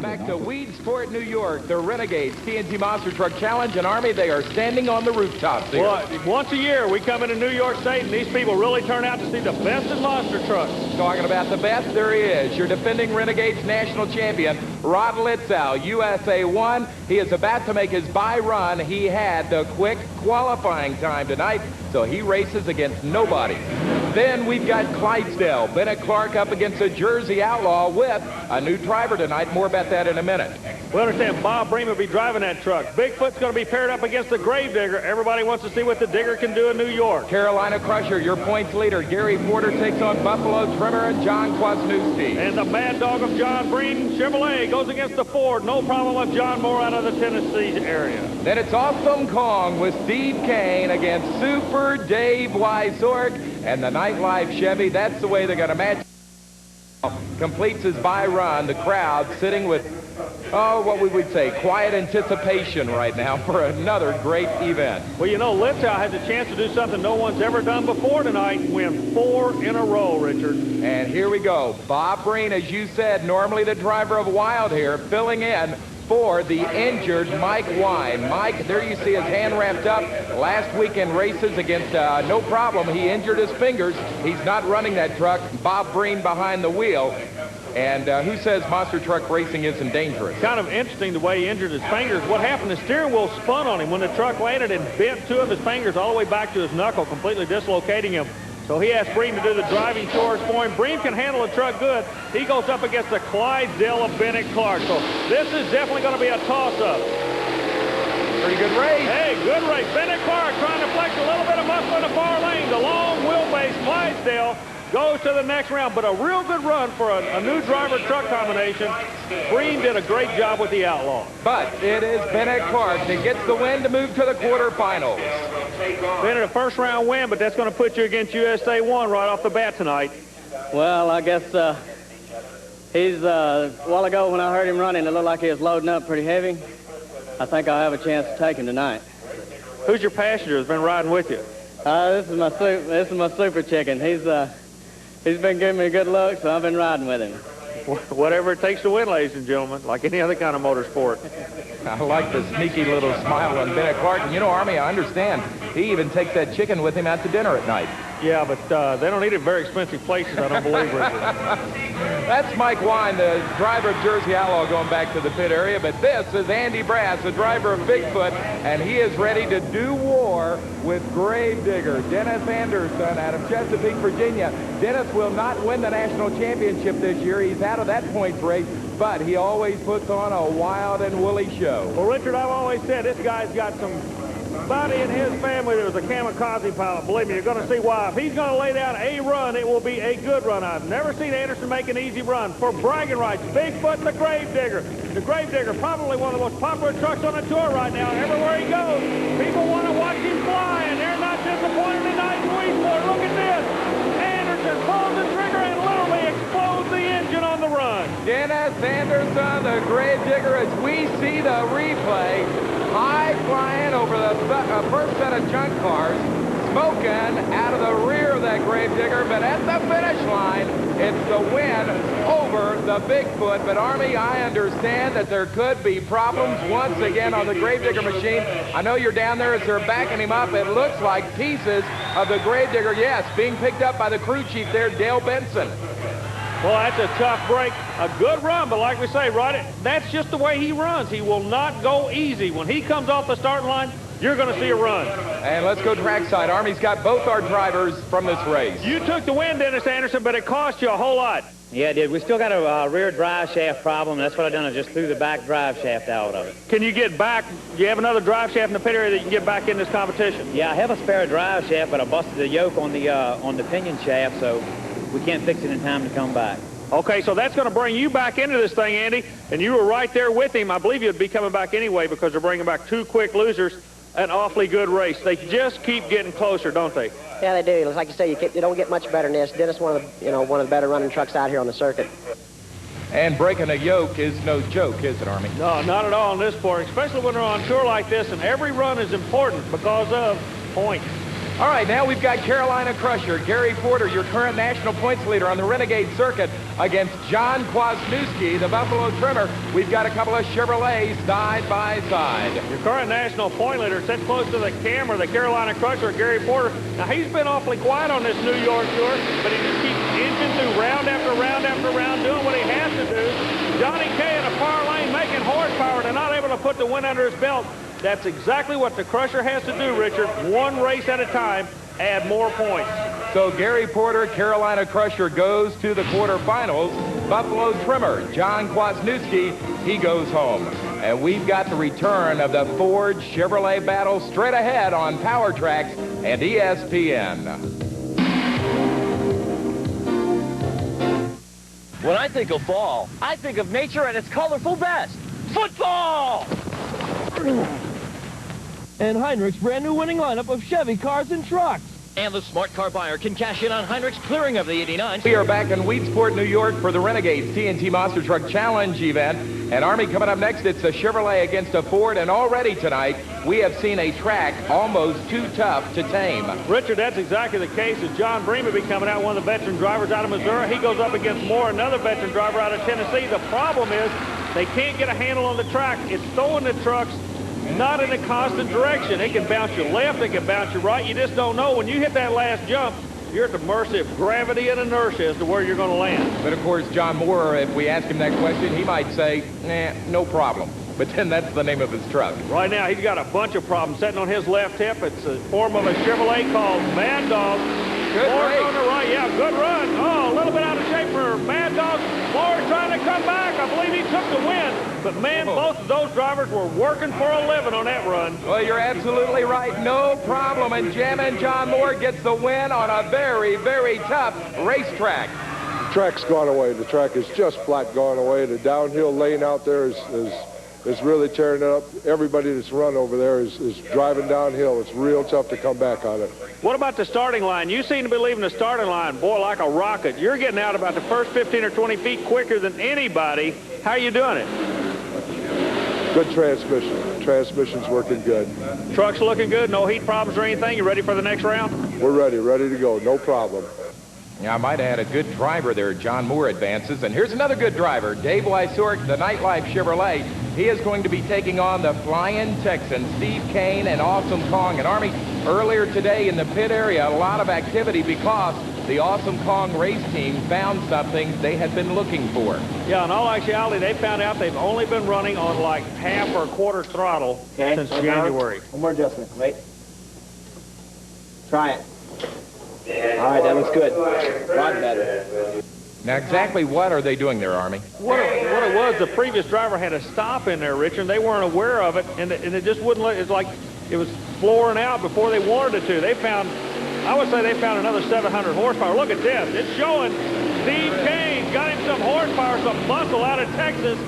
Back to Weedsport, New York, the Renegades TNT Monster Truck Challenge, and Army, they are standing on the rooftops here. Well, once a year, we come into New York State, and these people really turn out to see the best in monster trucks. Talking about the best, there he is, your defending Renegades national champion, Rod Litzow, USA 1. He is about to make his bye run. He had the quick qualifying time tonight, so he races against nobody. Then we've got Clydesdale, Bennett Clark up against a Jersey Outlaw with a new driver tonight. More about that in a minute. We understand Bob Bream will be driving that truck. Bigfoot's going to be paired up against the Gravedigger. Everybody wants to see what the Digger can do in New York. Carolina Crusher, your points leader. Gary Porter takes on Buffalo Trimmer and John Kwasniewski. And the Mad Dog of John Bream Chevrolet goes against the Ford. No problem with John Moore out of the Tennessee area. Then it's Awesome Kong with Steve Kane against Super Dave Wysork. And the Nightlife Chevy, that's the way they're going to match. Completes his bye run. The crowd sitting with, what we would say, quiet anticipation right now for another great event. Well, you know, Litzow has a chance to do something no one's ever done before tonight, win 4 in a row, Richard. And here we go. Bob Breen, as you said, normally the driver of Wild here, filling in for the injured Mike Wine. Mike, there you see his hand wrapped up. Last weekend races against no problem. He injured his fingers. He's not running that truck. Bob Breen behind the wheel. And who says monster truck racing isn't dangerous? Kind of interesting the way he injured his fingers. What happened, the steering wheel spun on him when the truck landed and bent 2 of his fingers all the way back to his knuckle, completely dislocating him. So he asked Bream to do the driving chores for him. Bream can handle the truck good. He goes up against the Clydesdale of Bennett Clark. So this is definitely going to be a toss-up. Pretty good race. Hey, good race. Bennett Clark trying to flex a little bit of muscle in the far lane. The long wheelbase Clydesdale goes to the next round, but a real good run for a new driver-truck combination. Bream did a great job with the Outlaw. But it is Bennett Clark that gets the win to move to the quarterfinals. Bennett, a first-round win, but that's going to put you against USA 1 right off the bat tonight. Well, I guess he's, a while ago when I heard him running, it looked like he was loading up pretty heavy. I think I'll have a chance to take him tonight. Who's your passenger that's been riding with you? This is my super chicken. He's been giving me a good look, so I've been riding with him. Whatever it takes to win, ladies and gentlemen, like any other kind of motorsport. I like the sneaky little smile on Bennett Clark. And you know, Army, I understand. He even takes that chicken with him out to dinner at night. Yeah, but they don't eat at very expensive places, I don't believe, Richard. That's Mike Wine, the driver of Jersey Outlaw, going back to the pit area. But this is Andy Brass, the driver of Bigfoot, and he is ready to do war with Gravedigger. Dennis Anderson out of Chesapeake, Virginia. Dennis will not win the national championship this year. He's out of that points race, but he always puts on a wild and woolly show. Well, Richard, I've always said this guy's got somebody in his family that was a kamikaze pilot. Believe me, you're going to see why. If he's going to lay down a run, it will be a good run. I've never seen Anderson make an easy run. For bragging rights, Bigfoot and the Gravedigger. The Gravedigger, probably one of the most popular trucks on the tour right now. Everywhere he goes, people want to watch him fly, and they're not disappointed tonight in Weedsport. Look at this. Anderson pulls the trigger and literally explodes the engine on the run. Dennis Anderson, the Gravedigger, as we see the replay, high flying over the first set of junk cars, smoking out of the rear of that Gravedigger, but at the finish line, it's the win over the Bigfoot. But Army, I understand that there could be problems once again on the Gravedigger machine. I know you're down there as they're backing him up. It looks like pieces of the Gravedigger, yes, being picked up by the crew chief there, Dale Benson. Well, that's a tough break. A good run, but like we say, Rod, that's just the way he runs. He will not go easy. When he comes off the starting line, you're going to see a run. And let's go trackside. Army's got both our drivers from this race. You took the win, Dennis Anderson, but it cost you a whole lot. Yeah, it did. We still got a rear drive shaft problem. That's what I've done. I just threw the back drive shaft out of it. Can you get back? Do you have another drive shaft in the pit area that you can get back in this competition? Yeah, I have a spare drive shaft, but I busted the yoke on the pinion shaft, so we can't fix it in time to come back. Okay, so that's going to bring you back into this thing, Andy, and you were right there with him. I believe you'd be coming back anyway because they're bringing back 2 quick losers. An awfully good race. They just keep getting closer, don't they? Yeah, they do. Like you say, you don't get much better than this. Dennis, one of the better running trucks out here on the circuit. And breaking a yoke is no joke, is it, Army? No, not at all in this sport, especially when they're on tour like this, and every run is important because of points. All right, now we've got Carolina Crusher, Gary Porter, your current national points leader on the Renegade circuit, against John Kwasniewski, the Buffalo Trimmer. We've got a couple of Chevrolets side by side. Your current national point leader sits close to the camera, the Carolina Crusher, Gary Porter. Now, he's been awfully quiet on this New York tour, but he just keeps inching through round after round after round, doing what he has to do. Johnny K in a far lane making horsepower. They're not able to put the win under his belt. That's exactly what the Crusher has to do, Richard. One race at a time, add more points. So Gary Porter, Carolina Crusher, goes to the quarterfinals. Buffalo Trimmer, John Kwasniewski, he goes home. And we've got the return of the Ford Chevrolet battle straight ahead on Powertrax and ESPN. When I think of fall, I think of nature at its colorful best. Football! And Heinrich's brand new winning lineup of Chevy cars and trucks. And the smart car buyer can cash in on Heinrich's clearing of the 89. We are back in Weedsport, New York for the Renegades TNT Monster Truck Challenge event. And Army coming up next, it's a Chevrolet against a Ford. And already tonight, we have seen a track almost too tough to tame. Richard, that's exactly the case. As John Bream will be coming out, one of the veteran drivers out of Missouri. He goes up against Moore, another veteran driver out of Tennessee. The problem is they can't get a handle on the track. It's throwing the trucks not in a constant direction. It can bounce you left, it can bounce you right. You just don't know. When you hit that last jump, you're at the mercy of gravity and inertia as to where you're going to land. But of course, John Moore, if we ask him that question, he might say, nah, no problem. But then that's the name of his truck. Right now, he's got a bunch of problems sitting on his left hip. It's a form of a Chevrolet called Mad Dog. Good Moore's race. on the right. Yeah, good run. Oh, a little bit out of shape for Mad Dog. Moore trying to come back. I believe he took the win. But, man, both of those drivers were working for a living on that run. Well, you're absolutely right. No problem. And Jammin' John Moore gets the win on a very, very tough racetrack. The track's gone away. The track is just flat gone away. The downhill lane out there is really tearing it up. Everybody that's run over there is driving downhill. It's real tough to come back on it. What about the starting line? You seem to be leaving the starting line, boy, like a rocket. You're getting out about the first 15 or 20 feet quicker than anybody. How are you doing it? Good transmission. Transmission's working good. Truck's looking good. No heat problems or anything. You ready for the next round? We're ready to go. No problem. Yeah, I might add a good driver there. John Moore advances. And here's another good driver, Dave Wysork, the Nightlife Chevrolet. He is going to be taking on the Flying Texan, Steve Kane and Awesome Kong. And Army, earlier today in the pit area, a lot of activity because the Awesome Kong race team found something they had been looking for. Yeah, in all actuality, they found out they've only been running on like half or quarter throttle since January. One more adjustment. Wait. Try it. All right, that looks good. Rod better. Now, exactly what are they doing there, Army? What it was, the previous driver had a stop in there, Richard, and they weren't aware of it, and it just wouldn't let, it's like it was flooring out before they wanted it to. They found, I would say they found another 700 horsepower. Look at this. It's showing Steve Kane got him some horsepower, some muscle out of Texas.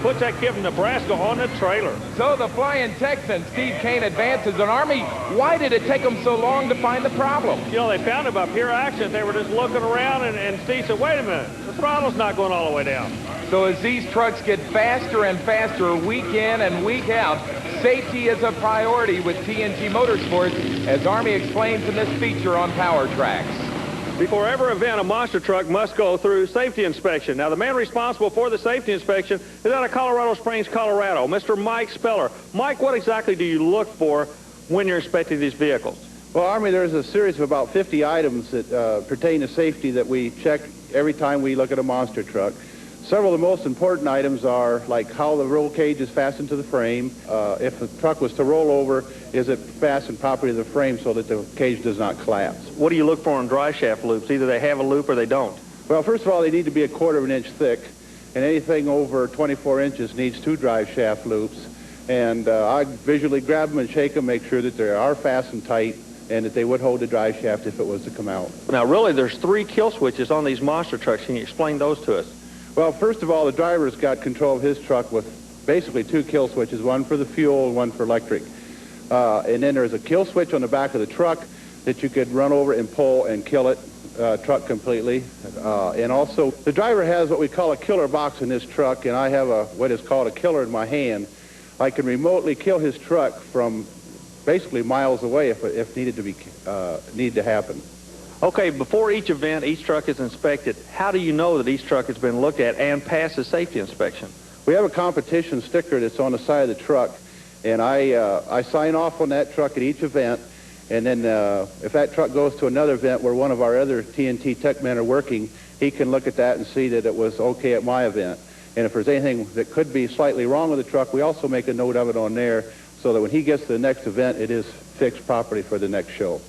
Puts that kid from Nebraska on the trailer. So the Flying Texan, Steve Kane, advances. And Army, why did it take them so long to find the problem? You know, they found him by pure accident. They were just looking around, and Steve said, wait a minute, the throttle's not going all the way down. So as these trucks get faster and faster week in and week out, safety is a priority with TNT Motorsports, as Army explains in this feature on Powertrax. Before every event, a monster truck must go through safety inspection. Now, the man responsible for the safety inspection is out of Colorado Springs, Colorado, Mr. Mike Speller. Mike, what exactly do you look for when you're inspecting these vehicles? Well, Army, there's a series of about 50 items that pertain to safety that we check every time we look at a monster truck. Several of the most important items are like how the roll cage is fastened to the frame. If the truck was to roll over, is it fastened properly to the frame so that the cage does not collapse? What do you look for on drive shaft loops? Either they have a loop or they don't. Well, first of all, they need to be a 1/4 of an inch thick, and anything over 24 inches needs 2 drive shaft loops. And I visually grab them and shake them, make sure that they are fastened tight and that they would hold the drive shaft if it was to come out. Now, really, there's 3 kill switches on these monster trucks. Can you explain those to us? Well, first of all, the driver's got control of his truck with basically 2 kill switches, one for the fuel and one for electric. And then there's a kill switch on the back of the truck that you could run over and pull and kill it, truck completely. And also, the driver has what we call a killer box in this truck, and I have what is called a killer in my hand. I can remotely kill his truck from basically miles away if needed to happen. Okay, before each event, each truck is inspected. How do you know that each truck has been looked at and passes safety inspection? We have a competition sticker that's on the side of the truck, and I sign off on that truck at each event, and then if that truck goes to another event where one of our other TNT tech men are working, he can look at that and see that it was okay at my event. And if there's anything that could be slightly wrong with the truck, we also make a note of it on there so that when he gets to the next event, it is fixed properly for the next show.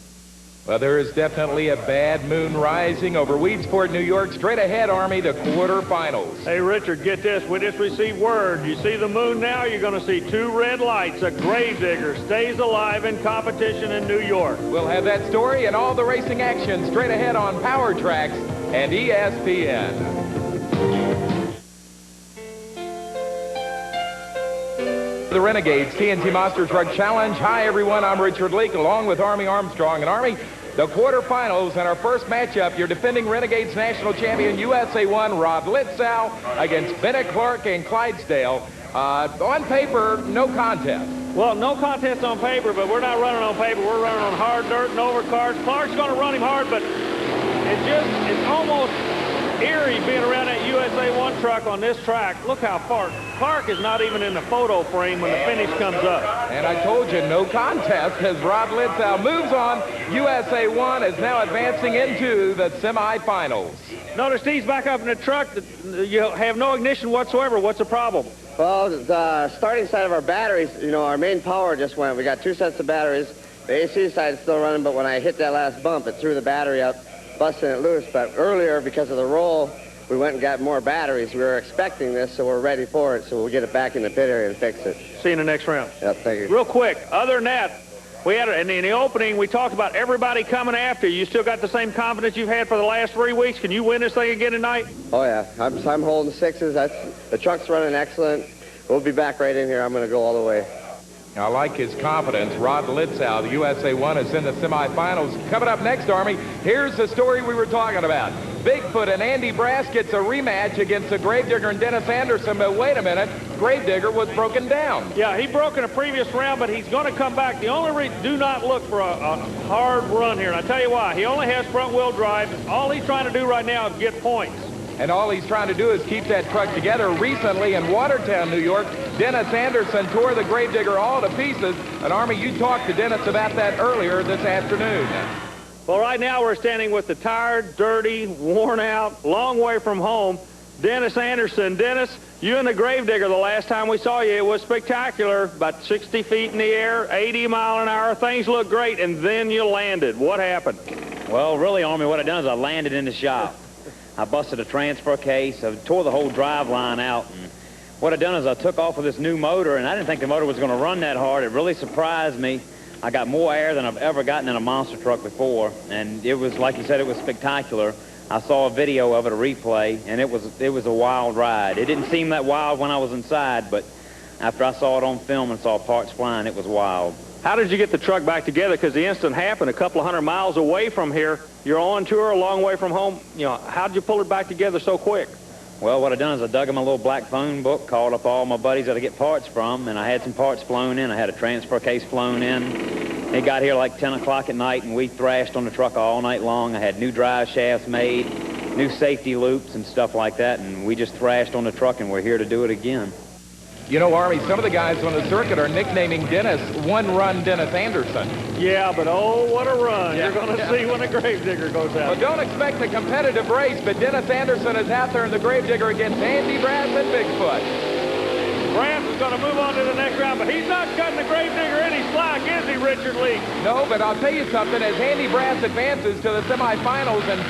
Well, there is definitely a bad moon rising over Weedsport, New York. Straight ahead, Army, the quarterfinals. Hey, Richard, get this. We just received word. You see the moon now, you're going to see 2 red lights. A gravedigger stays alive in competition in New York. We'll have that story and all the racing action straight ahead on Powertrax and ESPN. The Renegades TNT Monster Truck Challenge. Hi, everyone. I'm Richard Leek, along with Army Armstrong. And Army, the quarterfinals and our first matchup, your defending Renegades national champion USA 1 Rod Litzow against Bennett Clark and Clydesdale. On paper, no contest. Well, no contest on paper, but we're not running on paper. We're running on hard dirt and over cars. Clark's going to run him hard, but it's almost eerie being around that USA 1 truck on this track. Look how far. Clark is not even in the photo frame when the finish comes up. And I told you, no contest as Rod Litzow moves on. USA 1 is now advancing into the semifinals. Notice he's back up in the truck. You have no ignition whatsoever. What's the problem? Well, the starting side of our batteries, you know, our main power just went. We got 2 sets of batteries. The AC side is still running, but when I hit that last bump, it threw the battery up, busting it loose. But earlier, because of the roll, we went and got more batteries. We were expecting this, so we're ready for it. So we'll get it back in the pit area and fix it. See you in the next round. Yep, thank you. Real quick, other than that, we had, in the opening, we talked about everybody coming after you. You still got the same confidence you've had for the last 3 weeks? Can you win this thing again tonight? Oh, yeah. I'm holding 6s. The truck's running excellent. We'll be back right in here. I'm going to go all the way. I like his confidence. Rod Litzow, the USA 1, is in the semifinals. Coming up next, Army, here's the story we were talking about. Bigfoot and Andy Brass gets a rematch against the Gravedigger and Dennis Anderson, but wait a minute, Gravedigger was broken down. Yeah, he broke in a previous round, but he's going to come back. The only reason, do not look for a hard run here, and I'll tell you why. He only has front-wheel drive. All he's trying to do right now is get points. And all he's trying to do is keep that truck together. Recently in Watertown, New York, Dennis Anderson tore the Gravedigger all to pieces. And Army, you talked to Dennis about that earlier this afternoon. Well, right now we're standing with the tired, dirty, worn out, long way from home, Dennis Anderson. Dennis, you and the Gravedigger, the last time we saw you, it was spectacular. About 60 feet in the air, 80 mile an hour. Things looked great, and then you landed. What happened? Well, really, Army, what I done is I landed in the shop. I busted a transfer case. I tore the whole drive line out. And what I done is I took off with this new motor, and I didn't think the motor was going to run that hard. It really surprised me. I got more air than I've ever gotten in a monster truck before, and it was, like you said, it was spectacular. I saw a video of it, a replay, and it was a wild ride. It didn't seem that wild when I was inside, but after I saw it on film and saw parts flying, it was wild. How did you get the truck back together? Because the incident happened a couple of 100 miles away from here. You're on tour a long way from home. You know, how did you pull it back together so quick? Well, what I done is I dug in my little black phone book, called up all my buddies that I get parts from, and I had some parts flown in. I had a transfer case flown in. It got here like 10 o'clock at night, and we thrashed on the truck all night long. I had new drive shafts made, new safety loops and stuff like that, and we just thrashed on the truck, and we're here to do it again. You know, Army, some of the guys on the circuit are nicknaming Dennis One-Run Dennis Anderson. Yeah, but oh, what a run. You're going to see when the Gravedigger goes out. Well, don't expect a competitive race, but Dennis Anderson is out there in the Gravedigger against Andy Brass and Bigfoot. Brass is going to move on to the next round, but he's not cutting the Gravedigger any slack, is he, Richard Leek? No, but I'll tell you something. As Andy Brass advances to the semifinals and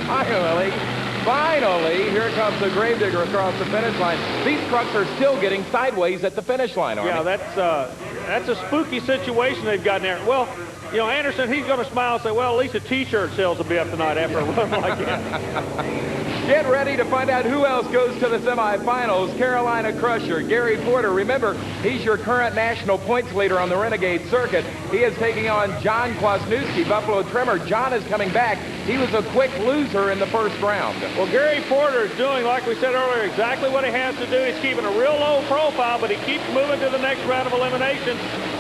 finally, here comes the Gravedigger across the finish line. These trucks are still getting sideways at the finish line, Army. Yeah, that's a spooky situation they've got there. Well, you know, Anderson, he's going to smile and say, well, at least the T-shirt sales will be up tonight after a run like that. Get ready to find out who else goes to the semifinals. Carolina Crusher, Gary Porter. Remember, he's your current national points leader on the Renegade circuit. He is taking on John Kwasniewski, Buffalo Trimmer. John is coming back. He was a quick loser in the first round. Well, Gary Porter is doing, like we said earlier, exactly what he has to do. He's keeping a real low profile, but he keeps moving to the next round of elimination.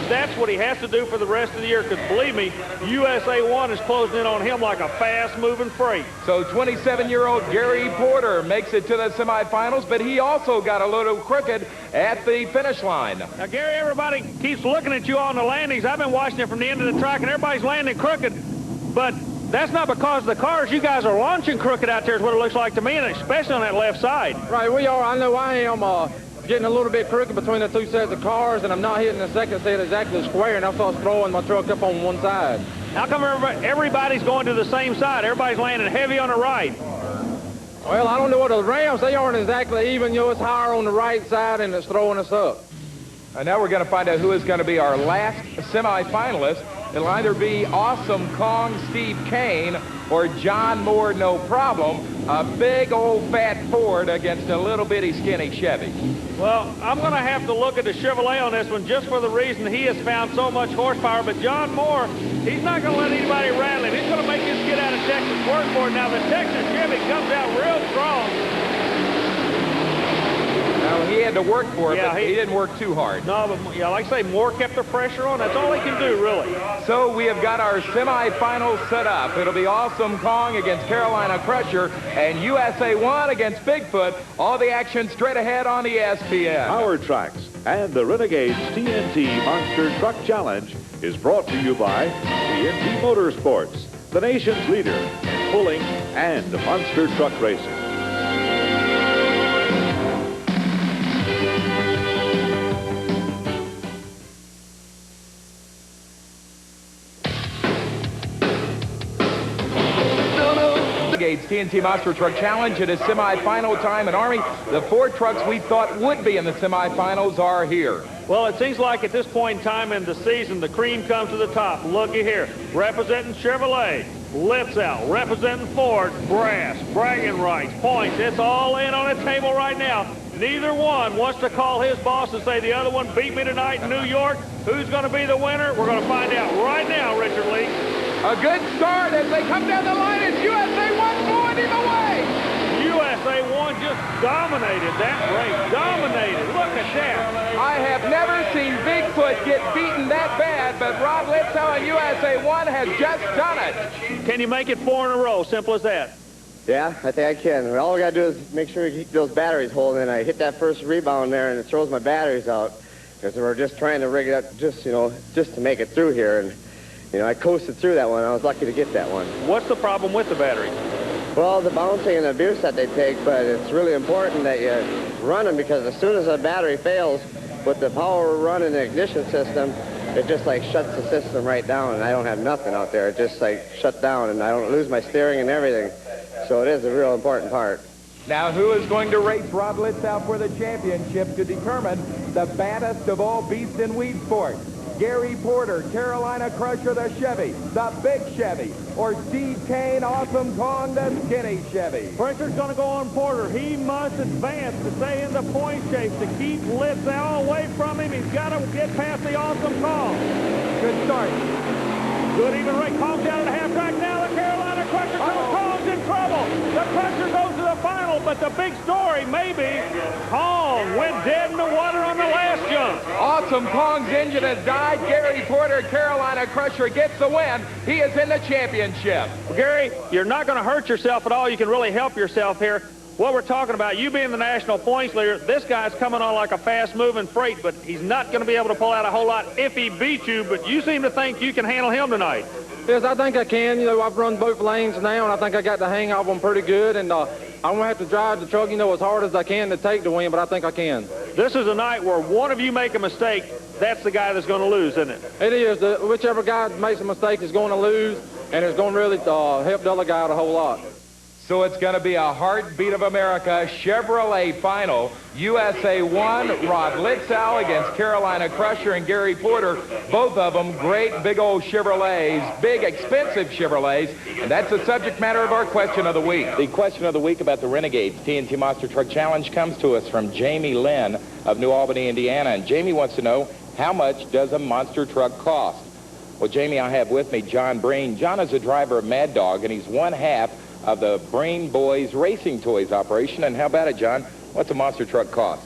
that's what he has to do for the rest of the year, because believe me, USA 1 is closing in on him like a fast-moving freight. So 27-year-old Gary Porter makes it to the semifinals, but he also got a little crooked at the finish line. Now, Gary, everybody keeps looking at you on the landings. I've been watching it from the end of the track, and everybody's landing crooked, but that's not because of the cars. You guys are launching crooked out there is what it looks like to me, and especially on that left side. Right, we are. I know I am getting a little bit crooked between the two sets of cars, and I'm not hitting the second set exactly square, and I start throwing my truck up on one side. How come everybody's going to the same side? Everybody's landing heavy on the right. Well, I don't know what the Rams, they aren't exactly even. You know, it's higher on the right side, and it's throwing us up. And now we're going to find out who is going to be our last semifinalist. It'll either be Awesome Kong Steve Kane or John Moore No Problem, a big old fat Ford against a little bitty skinny Chevy. Well, I'm going to have to look at the Chevrolet on this one just for the reason he has found so much horsepower. But John Moore, he's not going to let anybody rattle him. He's going to make this kid out of Texas work for it. Now, the Texas Chevy comes out real strong. Now, he had to work for it, but he didn't work too hard. No, but yeah, like I say, Moore kept the pressure on. That's all he can do, really. So we have got our semifinals set up. It'll be Awesome Kong against Carolina Crusher and USA 1 against Bigfoot. All the action straight ahead on ESPN. Powertrax and the Renegades TNT Monster Truck Challenge is brought to you by TNT Motorsports, the nation's leader in pulling and monster truck racing. Renegades TNT Monster Truck Challenge. It is semifinal time in Army. The 4 trucks we thought would be in the semifinals are here. Well, it seems like at this point in time in the season, the cream comes to the top. Looky here, representing Chevrolet, Litzow, representing Ford, brass, bragging rights, points. It's all in on the table right now. Neither one wants to call his boss and say the other one beat me tonight in New York. Who's going to be the winner? We're going to find out right now, Richard Leek. A good start as they come down the line. It's USA 1 blowing him away. USA 1 just dominated that race. Dominated. Look at that. I have never seen Bigfoot get beaten that bad, but Rod Litzow and USA 1 has just done it. Can you make it 4 in a row? Simple as that. Yeah, I think I can. All I got to do is make sure you keep those batteries holding, and I hit that first rebound there, and it throws my batteries out. Because we're just trying to rig it up just to make it through here. And, I coasted through that one. I was lucky to get that one. What's the problem with the battery? Well, the bouncing and the abuse that they take, but it's really important that you run them, because as soon as a battery fails, with the power run in the ignition system, it just like shuts the system right down, and I don't have nothing out there. It just like shut down, and I don't lose my steering and everything. So it is a real important part. Now, who is going to race Rod Litzow for the championship to determine the baddest of all beasts in Weedsport? Gary Porter, Carolina Crusher, the Chevy, the big Chevy, or Steve Kane, Awesome Kong, the skinny Chevy? Pressure's going to go on Porter. He must advance to stay in the point chase to keep Litzow away from him. He's got to get past the Awesome Kong. Good start. Good even race. Kong's down at the half track now. The Carolina Crusher comes. Kong's in trouble. The Crusher goes to the final, but the big story maybe Kong went dead in the water on the last jump. Awesome Kong's engine has died. Gary Porter, Carolina Crusher, gets the win. He is in the championship. Well, Gary, you're not going to hurt yourself at all. You can really help yourself here. What we're talking about, you being the national points leader, this guy's coming on like a fast-moving freight, but he's not going to be able to pull out a whole lot if he beats you, but you seem to think you can handle him tonight. Yes, I think I can. I've run both lanes now, and I think I got the hang of them pretty good, and I'm going to have to drive the truck, as hard as I can to take the win, but I think I can. This is a night where one of you make a mistake, that's the guy that's going to lose, isn't it? It is. Whichever guy makes a mistake is going to lose, and it's going to really help the other guy out a whole lot. So it's going to be a Heartbeat of America Chevrolet final. USA 1, Rod Litzow against Carolina Crusher and Gary Porter. Both of them great big old Chevrolets, big expensive Chevrolets. And that's the subject matter of our question of the week. The question of the week about the Renegades TNT Monster Truck Challenge comes to us from Jamie Lynn of New Albany, Indiana. And Jamie wants to know, how much does a monster truck cost? Well, Jamie, I have with me John Breen. John is a driver of Mad Dog, and he's one half of the Breen Boys Racing Toys operation. And how about it, John? What's a monster truck cost?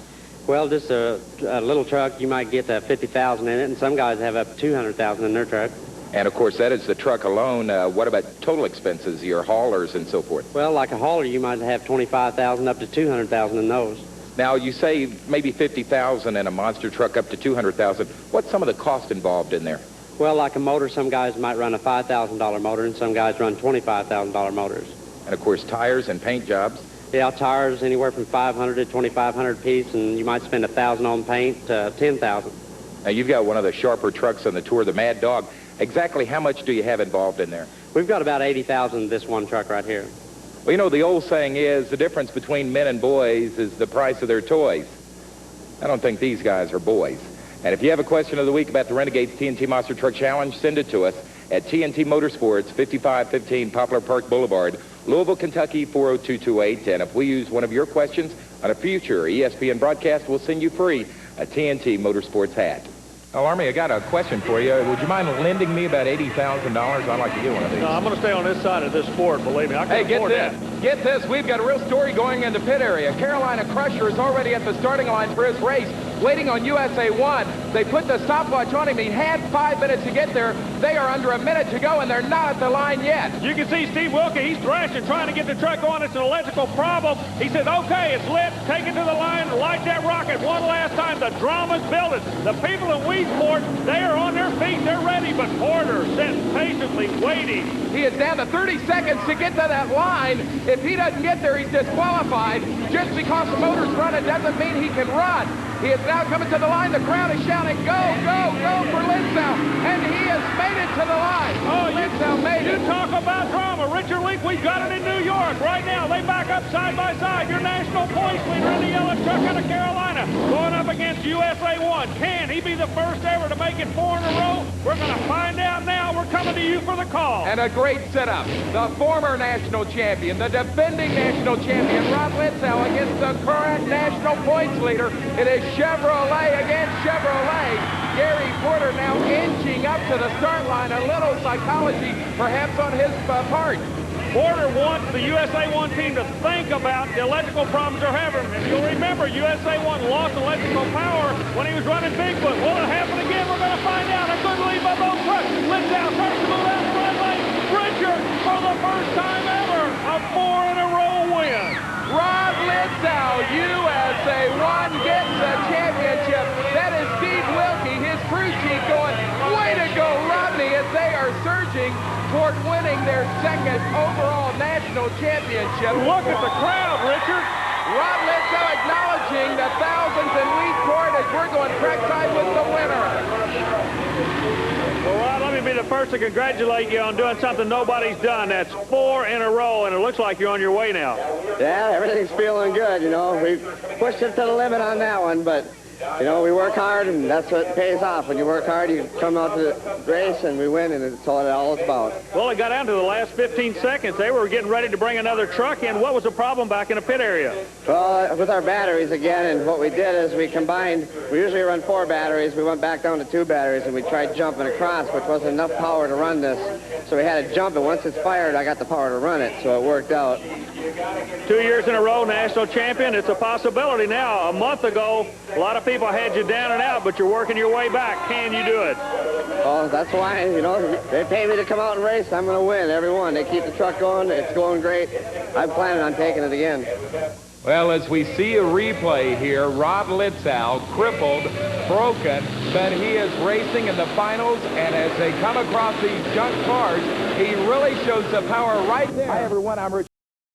Well, just a little truck, you might get 50,000 in it, and some guys have up to 200,000 in their truck. And, of course, that is the truck alone. What about total expenses, your haulers and so forth? Well, like a hauler, you might have 25,000 up to 200,000 in those. Now, you say maybe 50,000 in a monster truck up to 200,000. What's some of the cost involved in there? Well, like a motor, some guys might run a $5,000 motor, and some guys run $25,000 motors. And, of course, tires and paint jobs. Yeah, tires anywhere from 500 to 2,500 piece, and you might spend 1,000 on paint to 10,000. Now, you've got one of the sharper trucks on the tour, the Mad Dog. Exactly how much do you have involved in there? We've got about 80,000 in this one truck right here. Well, you know, the old saying is the difference between men and boys is the price of their toys. I don't think these guys are boys. And if you have a question of the week about the Renegades TNT Monster Truck Challenge, send it to us at TNT Motorsports, 5515 Poplar Park Boulevard, Louisville, Kentucky, 40228. And if we use one of your questions on a future ESPN broadcast, we'll send you free a TNT Motorsports hat. Oh, Army, I got a question for you. Would you mind lending me about $80,000? I'd like to get one of these. No, I'm going to stay on this side of this sport, believe me. I can afford that. Get this. We've got a real story going in the pit area. Carolina Crusher is already at the starting line for his race, waiting on USA 1. They put the stopwatch on him. He had 5 minutes to get there. They are under a minute to go, and they're not at the line yet. You can see Steve Wilkie. He's thrashing, trying to get the truck on. It's an electrical problem. He says, okay, it's lit. Take it to the line. Light that rocket one last time. The drama's building. The people in Weedsport, they are on their feet. They're ready, but Porter sits patiently waiting. He is down to 30 seconds to get to that line. If he doesn't get there, he's disqualified. Just because the motor's running doesn't mean he can run. He is now coming to the line. The crowd is shouting, go, go, go for Lindsau. And he has made it to the line. Oh, Lindsau made it. You talk about drama. Richard Leek, we've got it in New York right now. They back up side by side. Your national points leader in the yellow truck out of Carolina going up against USA 1. Can he be the first ever to make it 4 in a row? We're going to find out now. We're coming to you for the call. And a great setup. The former national champion, the defending national champion, Rod Lindsau, against the current national points leader. It is Chevrolet against Chevrolet. Gary Porter now inching up to the start line. A little psychology perhaps on his part. Porter wants the USA 1 team to think about the electrical problems they're having. If you'll remember, USA 1 lost electrical power when he was running Bigfoot. Will it happen again? We're going to find out. A good lead by both trucks. Lindsau starts to move out the right lane. Richard, for the first time ever, a 4-in-a-row win. Rod Lindsau, USA 1 gets the championship. That is Steve Wilkie, his crew chief, going, way to go, Rodney, as they are surging toward winning their second overall national championship. Look at the crowd, Richard. Rod Lindsau acknowledging the thousands in Weedsport as we're going trackside with the winner. Well, Rod, let me be the first to congratulate you on doing something nobody's done. That's 4 in a row, and it looks like you're on your way now. Yeah, everything's feeling good, you know. We pushed it to the limit on that one, but, you know, we work hard, and that's what pays off. When you work hard, you come out to the race, and we win, and it's all it's about. Well, it got down to the last 15 seconds. They were getting ready to bring another truck in. What was the problem back in the pit area? Well, with our batteries again, and what we did is we combined, we usually run 4 batteries. We went back down to 2 batteries, and we tried jumping across, which wasn't enough power to run this. So we had to jump it. Once it's fired, I got the power to run it, so it worked out. 2 years in a row, national champion. It's a possibility now. A month ago, a lot of people had you down and out, but you're working your way back. Can you do it? Well, that's why, you know, they pay me to come out and race. I'm going to win every one. They keep the truck going. It's going great. I'm planning on taking it again. Well, as we see a replay here, Rod Lindsau, crippled, broken, but he is racing in the finals, and as they come across these junk cars, he really shows the power right there. Hi, everyone. I'm Richard.